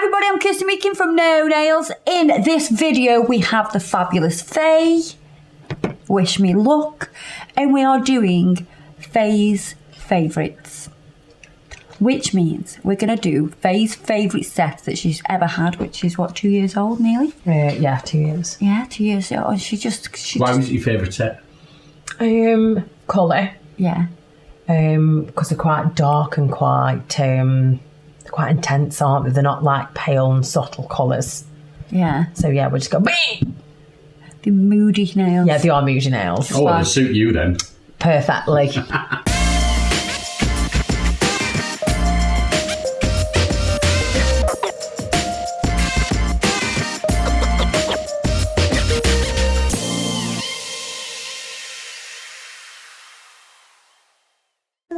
everybody, I'm Krisztina Ujvari from No Nails. In this video, we have the fabulous Faye, Wish Me Luck, and we are doing Faye's favourites, which means we're going to do Faye's favourite set that she's ever had, which is, what, 2 years old, nearly? Yeah, 2 years. Yeah, 2 years old. Why was it your favourite set? Colour. Yeah. Because they're quite dark and quite intense, aren't they? They're not like pale and subtle colours. Yeah. So yeah, we'll just go. The moody nails. Yeah, they are moody nails. Oh, well, they'll suit you then. Perfectly.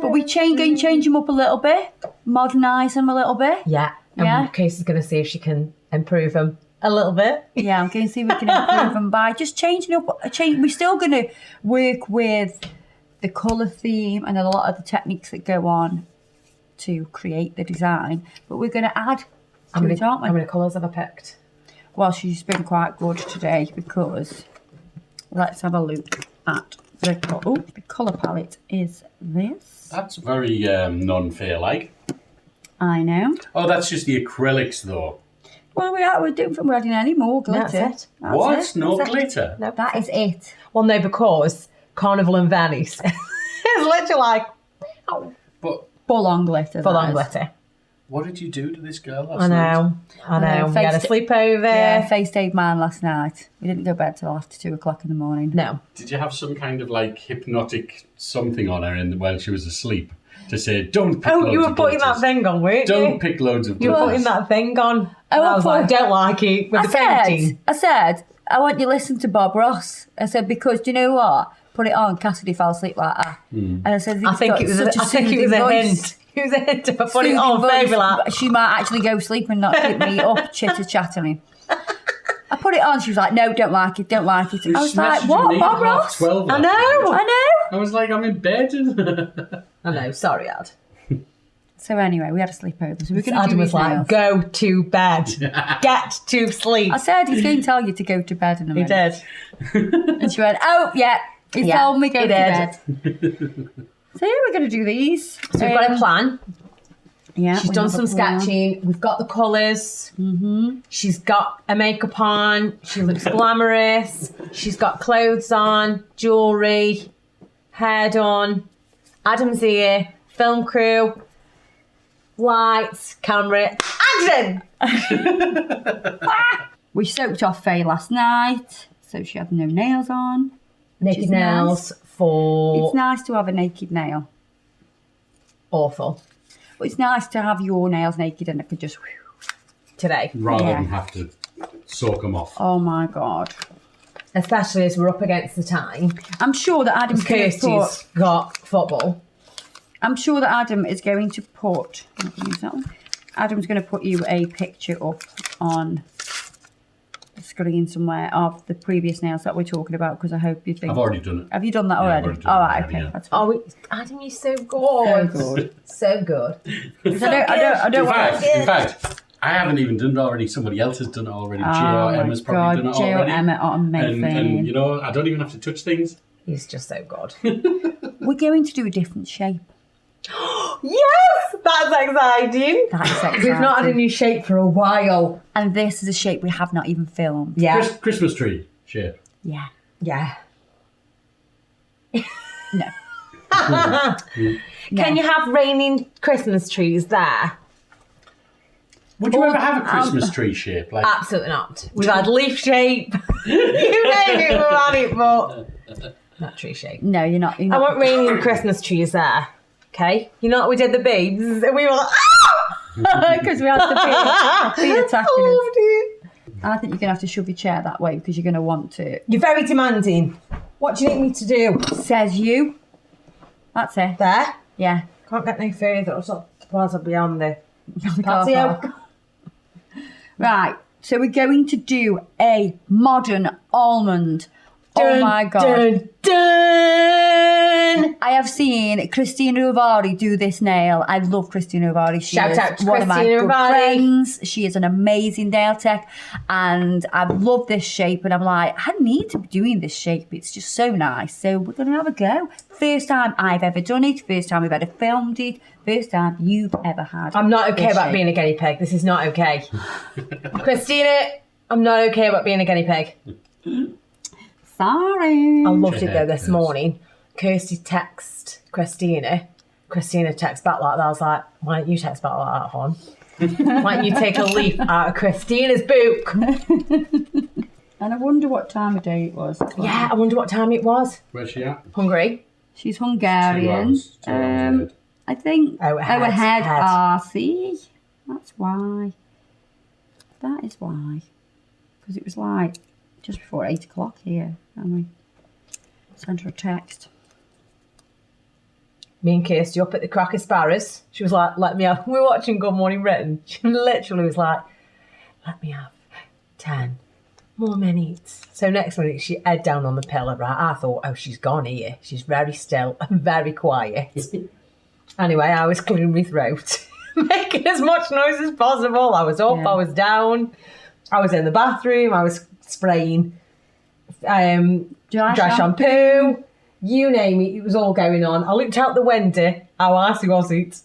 But we change them up a little bit, modernise them a little bit. Yeah. And Casey's going to see if she can improve them a little bit. Yeah, I'm going to see if we can improve them by just changing up. We're still going to work with the colour theme and a lot of the techniques that go on to create the design. But we're going to add to it, aren't we? How many colours have I picked? Well, she's been quite good today because let's have a look at the colour palette is this. That's very non-fair-like. I know. Oh, that's just the acrylics, though. Well, we're adding any more glitter. That's it. What? No glitter? No, that is it. Well, no, because Carnival in Venice is literally like Full on glitter. full on glitter. What did you do to this girl last I night? know. We had a sleepover. Yeah, Faye stayed mine last night. We didn't go to bed till after 2 o'clock in the morning. No. Did you have some kind of like hypnotic something on her while she was asleep to say, don't pick loads You were of putting glitters. that thing on, weren't you? Don't pick loads of You were glitters. putting that thing on. Oh, I was like, I don't like it with the painting. I said, I want you to listen to Bob Ross. I said, because do you know what? Put it on, Cassidy fell asleep like that. And I said, I think it was a hint. It was a hint. If I put it on, baby, like, she might actually go sleep and not keep me up chitter-chattering. I put it on, she was like, no, don't like it. I was like, what, Bob Ross? 12 I know. I was like, I'm in bed. I know, sorry, Ad. So anyway, we had a sleepover. So we're going to Adam was like, go to bed. Get to sleep. I said, he's going to tell you to go to bed in a He minute. did. And she went, oh, yeah. He told me go to he bed. So yeah, we're going to do these. So we've got a plan. Yeah. She's done some sketching. We've got the colours. Mm-hmm. She's got a makeup on. She looks glamorous. She's got clothes on, jewellery, hair done. Adam's here. Film crew. Lights, camera, action! We soaked off Faye last night, so she had no nails on. Naked nails for... It's nice to have a naked nail. Awful. But it's nice to have your nails naked and I could just... Today. Rather than have to soak them off. Oh my God. Especially as we're up against the time. I'm sure that Adam's going to Kirsty's got football. I'm sure that Adam is going to put... Use that one. Adam's going to put you a picture up on the screen somewhere of the previous nails that we're talking about because I hope you think... I've already done it. Have you done that Yeah, I've already? already done All it right, already, okay. yeah. That's fine. Adam, you're so good. So good. So good. I don't want to... In fact, I haven't even done it already. Somebody else has done it already. J.O. Emma's probably done it J.O. already. Emma are amazing. And, you know, I don't even have to touch things. He's just so good. We're going to do a different shape. Yes! That's exciting. That is exciting. We've not had a new shape for a while. And this is a shape we have not even filmed. Yeah. Christmas tree shape. Yeah. Yeah. No. Can you have raining Christmas trees there? Would you ever have a Christmas tree shape? Like, Absolutely not. We've had leaf shape. You name it, we've had it, but not tree shape. No, you're not. I want raining Christmas trees there. Okay? You know what we did the beads? And we were like, because we had the bee attacking us. oh, dear. I think you're going to have to shove your chair that way because you're going to want to. You're very demanding. What do you need me to do? Says you. That's it. There? Yeah. Can't get no further. Otherwise I'll be on the The car patio. park. Right. So we're going to do a modern almond. Oh my God. Dun, dun. done. I have seen Krisztina Ujvari do this nail. I love Krisztina Ujvari. She Shout is out to one of my Krisztina good Ujvari. friends. She is an amazing nail tech, and I love this shape. And I'm like, I need to be doing this shape. It's just so nice. So we're gonna have a go. First time I've ever done it. First time we've ever filmed it. First time you've ever had. I'm not okay this about shape. being a guinea pig. This is not okay. Christina, I'm not okay about being a guinea pig. Sorry. I loved it though head this first. morning. Kirsty text Christina. Christina text back like that. I was like, why don't you text back like that, hon? Why don't you take a leaf out of Christina's book? And I wonder what time of day it was. Yeah, I wonder what time it was. Where's she at? Hungry? She's 2 Hungarian. hours. 2 hours ahead. I think Oh, our head. head. See, that's why. That is why. Because it was like just before 8 o'clock here, and we sent her a text. Me and Kirsty up at the Cracker Sparrows. She was like, let me have, we were watching Good Morning Britain. She literally was like, let me have 10 more minutes. So next minute, she head down on the pillow, right? I thought, oh, she's gone here. She's very still and very quiet. Anyway, I was clearing my throat, making as much noise as possible. I was up, Yeah. I was down, I was in the bathroom, I was spraying dry shampoo. You name it, it was all going on. I looked out the window. How arsey was it?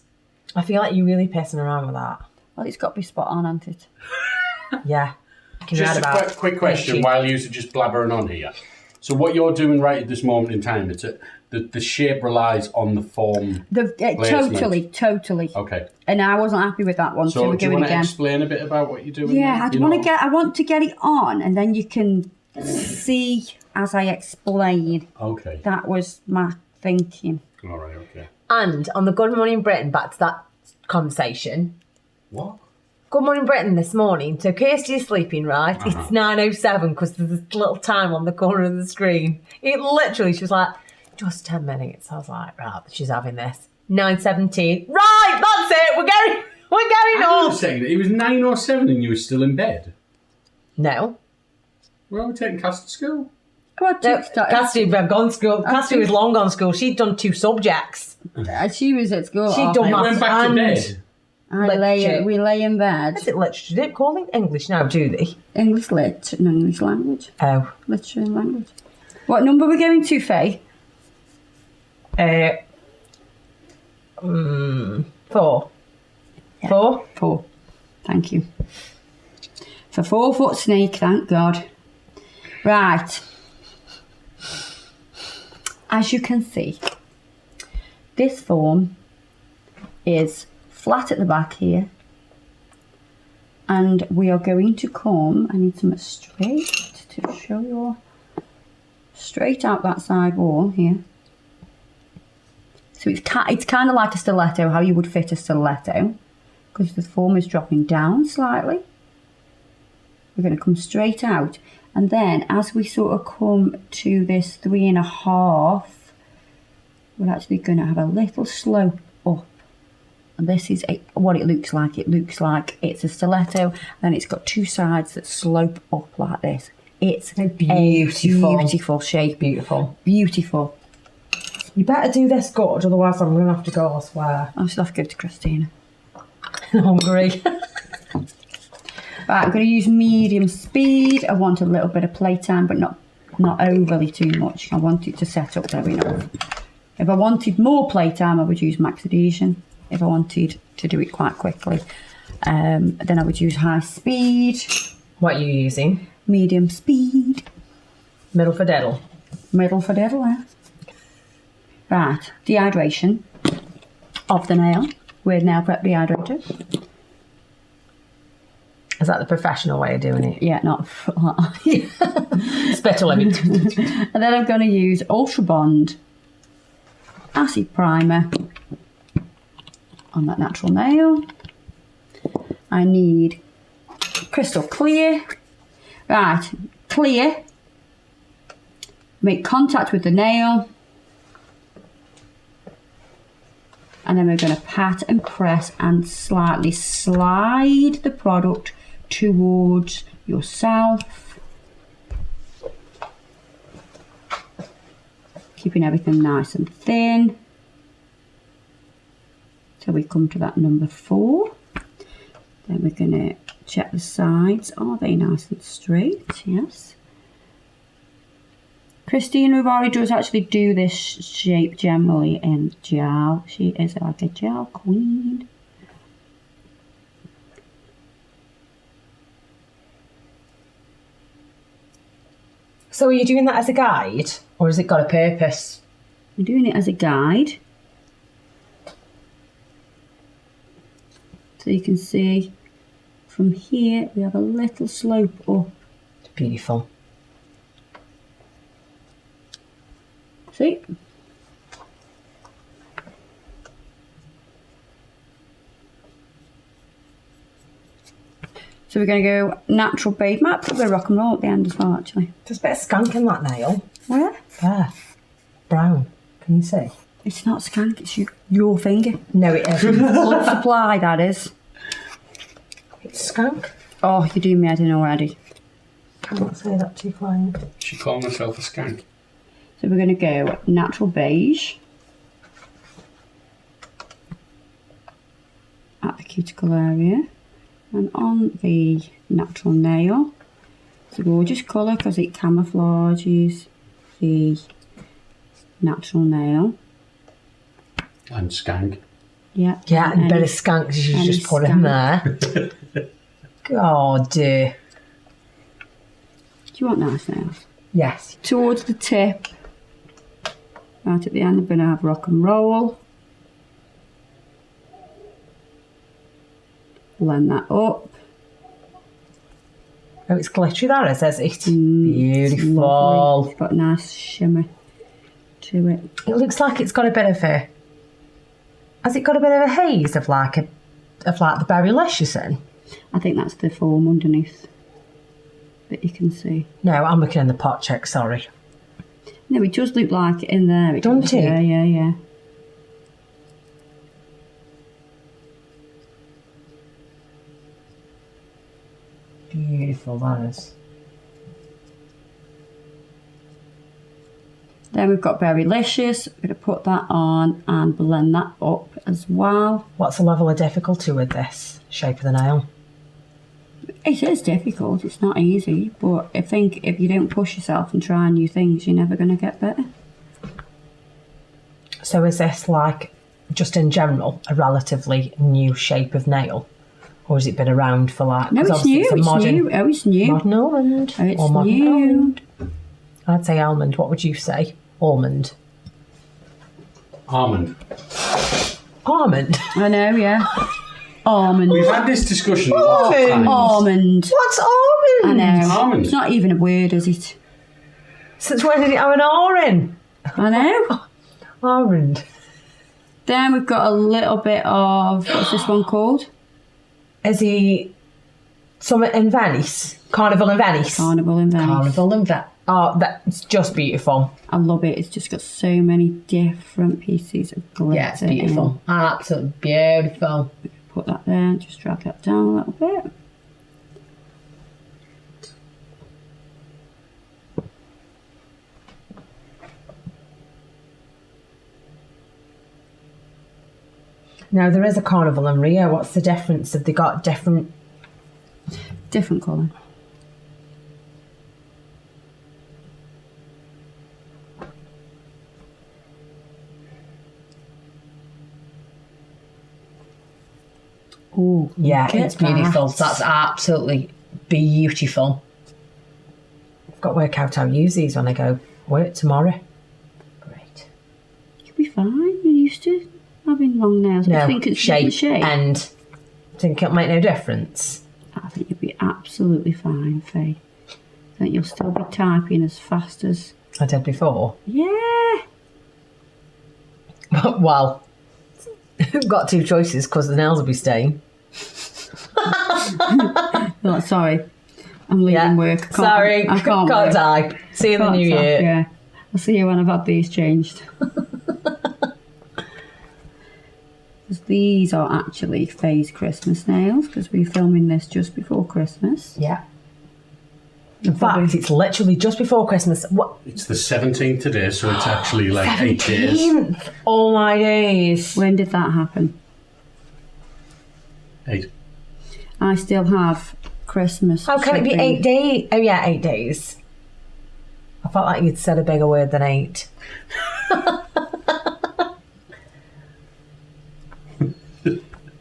I feel like you're really pissing around with that. Well, it's got to be spot on, hasn't it? Yeah. I can Just read a about quick question itchy. while you're just blabbering on here. So what you're doing right at this moment in time, the shape relies on the form. Totally. Okay. And I wasn't happy with that one, so So we're do you doing want to again. explain a bit about what you're doing? Yeah, You know? I want to get it on, and then you can see as I explain. Okay. That was my thinking. All right. Okay. And on the Good Morning Britain, back to that conversation. What? Good Morning Britain this morning. So Kirsty is sleeping, right? Uh-huh. It's 9:07 because there's this little time on the corner of the screen. It literally, she was like, just 10 minutes. I was like, right, she's having this. 9:17. Right, that's it. We're getting Hang on a off. second. It was 9:07 and you were still in bed. No. Well, we're taking Cass to school. Come on, No, Kirsty had gone school. Kirsty was long gone school. She'd done 2 subjects. She was at school. She'd done I maths went back to and... bed. We lay in bed. Is it literature? They don't call it English now, do they? English lit and English language. Oh. Literature and language. What number are we going to, Faye? 4. Yeah. 4? 4. Thank you. For 4-foot snake, thank God. Right. As you can see, this form is flat at the back here. And we are going to come, I need some straight to show you, straight out that side wall here. So it's kind of like a stiletto, how you would fit a stiletto, because the form is dropping down slightly. We're going to come straight out, and then as we sort of come to this 3.5, we're actually going to have a little slope up. And this is what it looks like. It looks like it's a stiletto, and it's got 2 sides that slope up like this. It's Beautiful. a beautiful shape. Beautiful. Beautiful. You better do this good, otherwise I'm going to have to go elsewhere. I still have to go to Krisztina. I'm hungry. Right, I'm going to use medium speed. I want a little bit of playtime, but not overly too much. I want it to set up there enough. If I wanted more playtime, I would use max adhesion. If I wanted to do it quite quickly, then I would use high speed. What are you using? Medium speed. Middle for diddle. Middle for devil, yeah. Right, dehydration of the nail with nail prep dehydrator. Is that the professional way of doing it? Yeah, not Spittle limit. And then I'm going to use Ultra Bond acid primer on that natural nail. I need crystal clear. Right, clear. Make contact with the nail. And then we're going to pat and press and slightly slide the product towards yourself. keeping everything nice and thin. So we come to that number 4. Then we're going to check the sides. Are they nice and straight? Yes. Krisztina Ujvari does actually do this shape generally in gel. She is like a gel queen. So are you doing that as a guide, or has it got a purpose? We're doing it as a guide. So you can see from here we have a little slope up. Beautiful. See? So we're going to go natural beige. Might put a bit of rock and roll at the end as well, actually. There's a bit of skunk in that nail. Where? There. Brown. Can you see? It's not skank, it's your finger. No, it isn't. Blood supply, that is. It's skunk. Oh, you're doing me head in already. Can't say that too fine. She calling herself a skank. So we're going to go natural beige at the cuticle area and on the natural nail. It's a gorgeous colour because it camouflages the natural nail. And skank. Yeah. Yeah, and a bit of skunk you should just put in there. God, dear. Do you want nice nails? Yes. Towards the tip, right at the end, I'm going to have rock and roll. Blend that up. Oh, it's glittery that is it? It's Beautiful. lovely. It's got a nice shimmer to it. It looks like it's got a bit of a... Has it got a bit of a haze of like the berry luscious in? I think that's the foam underneath that you can see. No, I'm looking in the pot check, sorry. No, it does look like it in there. It Don't does. it? Yeah. Beautiful, that is. Then we've got Berry Licious. We're going to put that on and blend that up as well. What's the level of difficulty with this shape of the nail? It is difficult, it's not easy, but I think if you don't push yourself and try new things, you're never going to get better. So is this like, just in general, a relatively new shape of nail? Or has it been around for like... No, it's new, Oh, it's new. Modern almond. Oh, it's or modern new. almond. I'd say almond. What would you say? Almond. Almond. Almond? I know, yeah. Almond. We've had this discussion a lot of Almond. times. Almond. What's I almond? know. Almond. It's not even a word, is it? Since when did it have an R in? I know. Almond. Then we've got a little bit of, what's this one called? Is he Summit in Venice? Carnival in Venice? Carnival in Venice. Carnival in Venice. Oh, that's just beautiful. I love it. It's just got so many different pieces of glitter. Yeah, it's beautiful. Absolutely beautiful. Put that there, just drag that down a little bit. Now, there is a Carnival in Rio. What's the difference? Have they got different... Different colour. Oh, Yeah, it's beautiful. That's absolutely beautiful. I've got to work out how to use these when I go work tomorrow. Great. You'll be fine. You're used to having long nails. No, I think it's shape, just the shape. and think it'll make no difference. I think you'll be absolutely fine, Faye. I think you'll still be typing as fast as... I did before. Yeah. Well, I've got two choices because the nails will be staying. Oh, sorry. I'm leaving work. Sorry, I can't work. die. See you in the Can't new type, year. Yeah. I'll see you when I've had these changed. These are actually Faye's Christmas nails because we're filming this just before Christmas. Yeah. In fact, it's literally just before Christmas. What? It's the 17th today, so it's actually like 8 days. 17th. Oh my days. When did that happen? 8. I still have Christmas. How can it be shopping. 8 days? Oh yeah, 8 days. I felt like you'd said a bigger word than 8.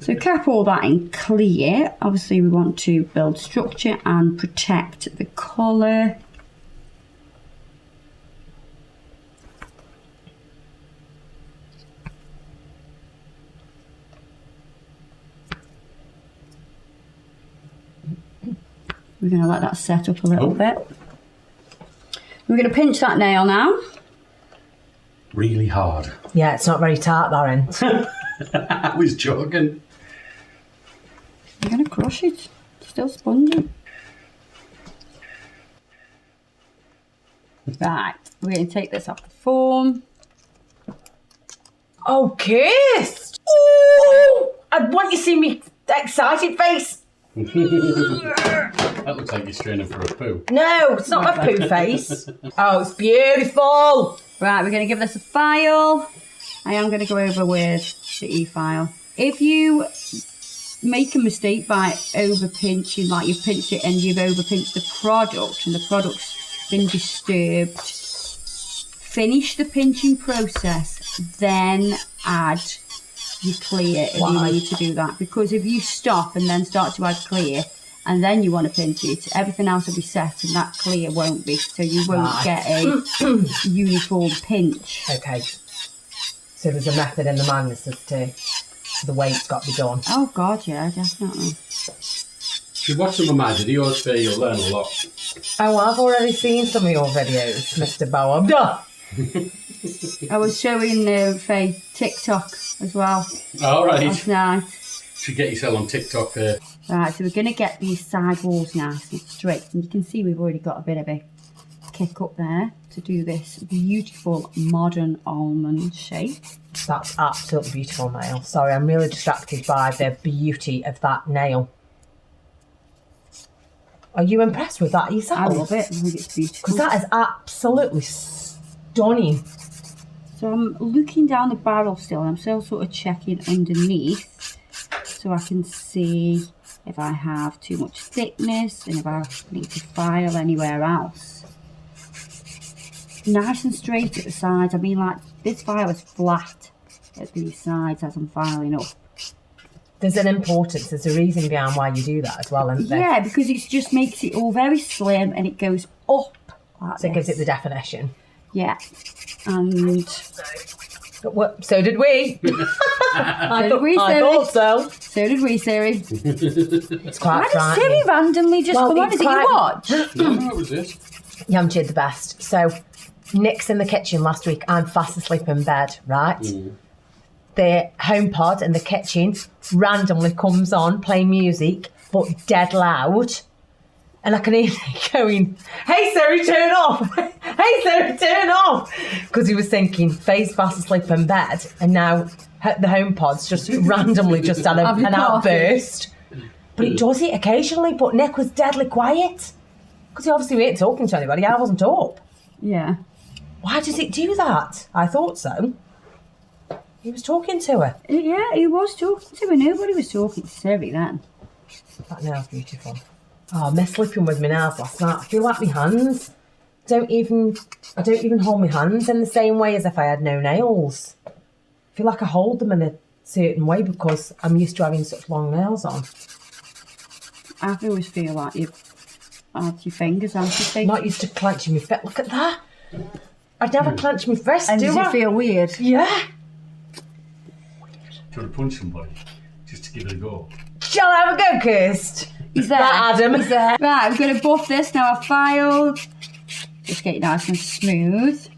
So cap all that in clear. Obviously we want to build structure and protect the colour. We're going to let that set up a little bit. We're going to pinch that nail now. Really hard. Yeah, it's not very tart, that end. I was joking. I'm going to crush it. It's still spongy. Right, we're going to take this off the form. Oh, kissed! Ooh! I want you to see me excited face. That looks like you're straining for a poo. No, it's not my poo face. Oh, it's beautiful. Right, we're going to give this a file. I am going to go over with the e-file. If you make a mistake by over pinching, like you've pinched it and you've over pinched the product and the product's been disturbed, finish the pinching process, then add your clear if you need to do that. Because if you stop and then start to add clear and then you want to pinch it, everything else will be set and that clear won't be. So you won't get a uniform pinch. Okay. So there's a method in the madness as to the way it's got to be done. Oh God, yeah, definitely. If you watch some of my videos there, you'll learn a lot. Oh, I've already seen some of your videos, Mr. Bow. I'm done. I was showing Faye TikTok as well All right. last night. Should get yourself on TikTok there. Right, so we're going to get these side walls nice and straight. And you can see we've already got a bit of a kick up there to do this beautiful modern almond shape. That's absolutely beautiful nail. Sorry, I'm really distracted by the beauty of that nail. Are you impressed with that yourself? I love it. I think it's beautiful. Because that is absolutely stunning. So I'm looking down the barrel still. I'm still sort of checking underneath so I can see if I have too much thickness and if I need to file anywhere else. Nice and straight at the sides. I mean, like, this file is flat at these sides as I'm filing up. There's an importance, there's a reason behind why you do that as well, isn't there? Yeah, because it just makes it all very slim and it goes up like So it gives it the definition. Yeah. And So did we. I thought so. So did we, Siri. It's quite Why does frightening. Siri randomly just come on? it's Is it your watch? No, what was this? Yamchi'd the best. So Nick's in the kitchen last week. I'm fast asleep in bed, right? The home pod in the kitchen randomly comes on playing music, but dead loud. And I can hear Nick going, "Hey Siri, turn off! Hey Siri, turn off!" Because he was thinking, Faye's fast asleep in bed, and now the home pod's just randomly just had an outburst. But it does it occasionally, but Nick was deadly quiet. Because he obviously ain't talking to anybody, I wasn't up. Yeah. Why does it do that? I thought so. He was talking to her. Yeah, he was talking to her. Nobody was talking to Siri then. That nail's beautiful. Oh, I missed slipping with my nails last night. I feel like my hands I don't even hold my hands in the same way as if I had no nails. I feel like I hold them in a certain way because I'm used to having such long nails on. I always feel like you've had your fingers amputated. Not used to clenching my fist. Look at that. I'd never clench my fist, And do does I? it feel weird? Yeah. Do you want to punch somebody? Just to give it a go. Shall I have a go, Kirst? He's there. That Adam. He's there. Right, I'm going to buff this now. I've filed. Just get it nice and smooth.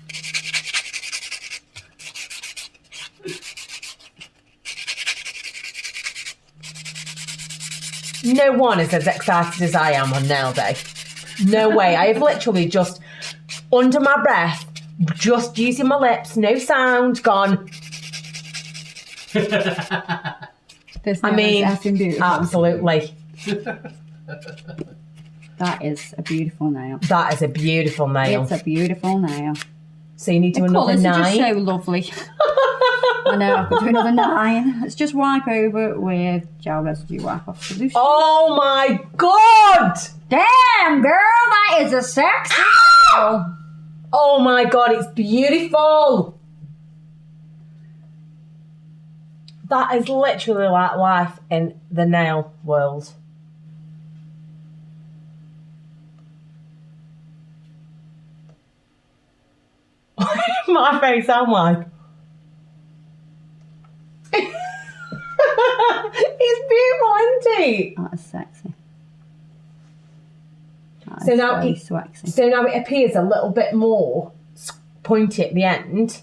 No one is as excited as I am on nail day. No way. I have literally just, under my breath, just using my lips, no sound, gone. This I mean, absolutely. absolutely. That is a beautiful nail. That is a beautiful nail. It's a beautiful nail. So you need to do The another colours are 9. just so lovely. I know, I've got to do another 9. Let's just wipe over with gel residue wipe off solution. Oh my god! Damn, girl, that is a sexy nail. Oh my god, it's beautiful. That is literally like life in the nail world. My face, I'm like. It's beautiful, isn't it? That is sexy. That So is now, very sexy. so now it appears a little bit more pointy at the end,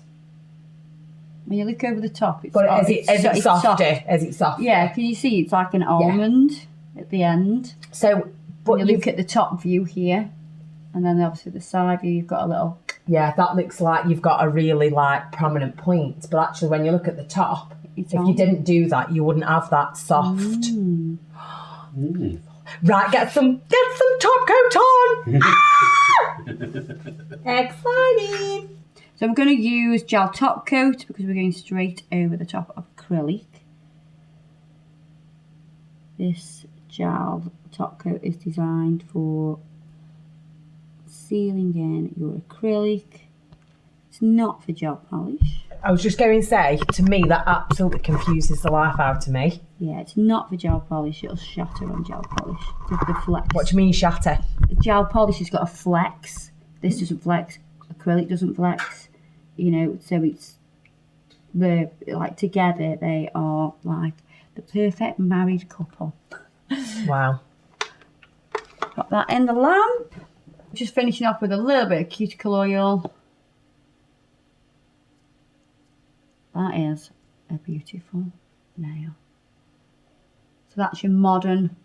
When you look over the top, it's, but it's it's soft. softer. As it's soft. Yeah, can you see it's like an almond at the end? So, but When you look at the top view here, and then obviously the side view, you've got a little. yeah, that looks like you've got a really like prominent point. But actually, when you look at the top, It's if you didn't do that, you wouldn't have that soft. Right, get some top coat on. Exciting. So I'm going to use gel top coat because we're going straight over the top of acrylic. This gel top coat is designed for sealing in your acrylic. It's not for gel polish. I was just going to say, to me, that absolutely confuses the life out of me. Yeah, it's not for gel polish. It'll shatter on gel polish. The flex. What do you mean shatter? Gel polish has got a flex. This doesn't flex. Acrylic doesn't flex. You know, so it's like together they are like the perfect married couple. Wow. Got that in the lamp. Just finishing off with a little bit of cuticle oil. That is a beautiful nail. So that's your Modern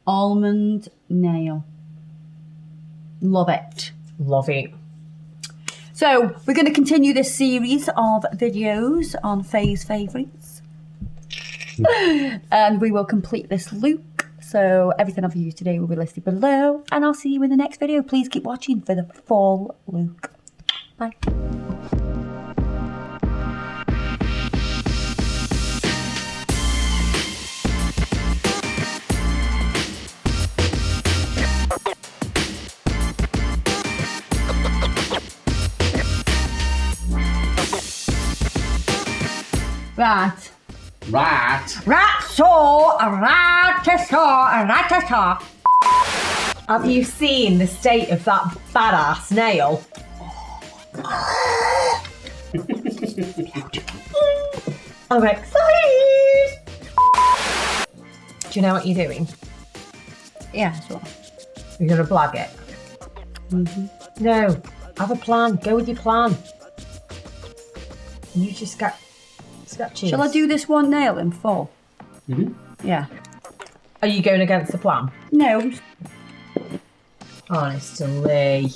Almond nail. Love it. Love it. So we're going to continue this series of videos on Faye's favourites. And we will complete this look. So everything I've used today will be listed below. And I'll see you in the next video. Please keep watching for the full look. Bye. Right. Have you seen the state of that badass nail? I'm excited! Do you know what you're doing? Yeah, sure. You're going to blag it? No, have a plan. Go with your plan. You just got sketches. Shall I do this one nail in full? Yeah. Are you going against the plan? No. Honestly.